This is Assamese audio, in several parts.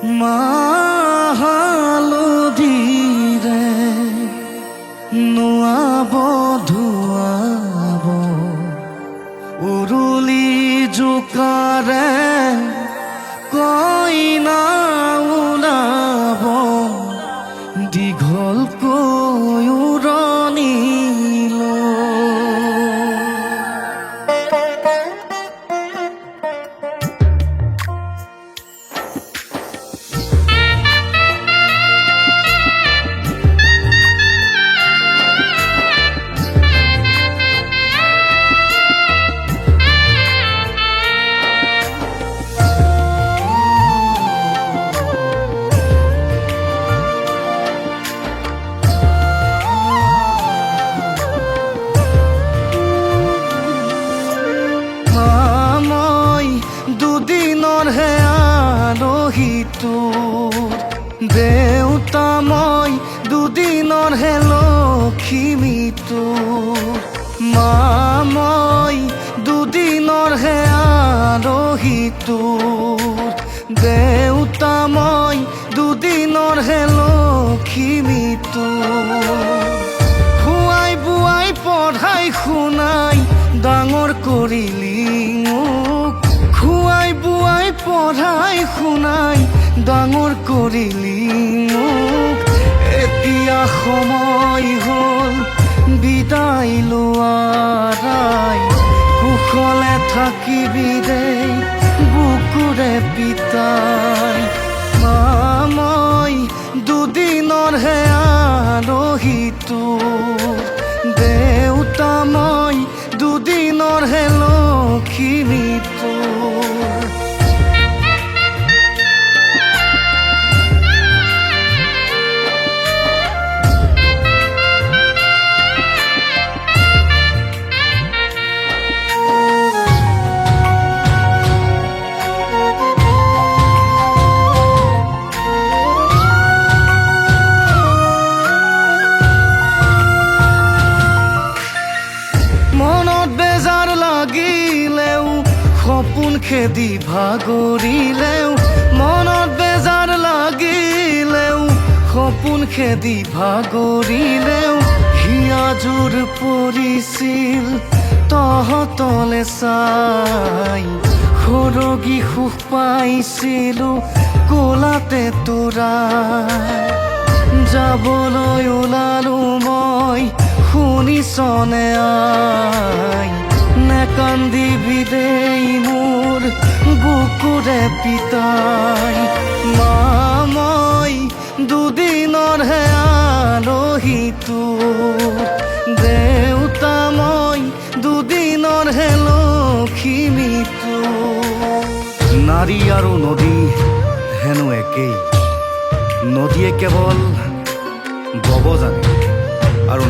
মাহালধিৰে নোৱাব ধুৱাব উৰুলি জোকাৰে কইনা ওলাব দীঘলকৈ উৰণি দুদিনৰহে আলহী তোৰ দেউতা মই দুদিনৰহে লখিমী তোৰ মা মই দুদিনৰহে আলহী তোৰ দেউতা মই দুদিনৰহে লখিমী তোৰ খুৱাই বুৱাই পঢ়াই শুনাই ডাঙৰ কৰিলি খুৱাই বুৱাই পঢ়াই শুনাই ডাঙৰ কৰিলি মোক এতিয়া সময় হ'ল বিদায় লোৱাৰাই কুশলে থাকিবি দেই বুকুৰে পিতাই মা মই দুদিনৰহে আলহী তোৰ দেউতা মই দুদিনৰহে লখিমী তোৰ মনত বেজাৰ লাগিলেও সপোন খেদি ভাগৰিলেও মনত বেজাৰ লাগিলেও সপোন খেদি ভাগৰিলেও হিয়াজোৰ পৰিছিল তহঁতলে চাই সৰগী সুখ পাইছিলো কোলাতে তোৰাই যাবলৈ ওলালো মই শুনিছনে আই নেকান্দিবি দেই মোৰ বুকুৰে পিতাই মা মই দুদিনৰহে আলহী তোৰ দেউতা মই দুদিনৰহে লখিমী তোৰ নাৰী আৰু নদী হেনো একেই নদীয়ে কেৱল বব জানে আৰু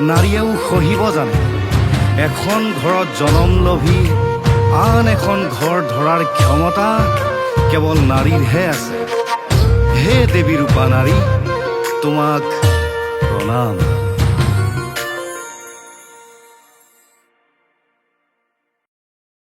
নাৰীয়েও সহিব জানে এখন ঘৰত জনম লভি আন এখন ঘৰ ধৰাৰ ক্ষমতা কেৱল নাৰীৰহে আছে হে দেৱী ৰূপা নাৰী তোমাক প্ৰণাম।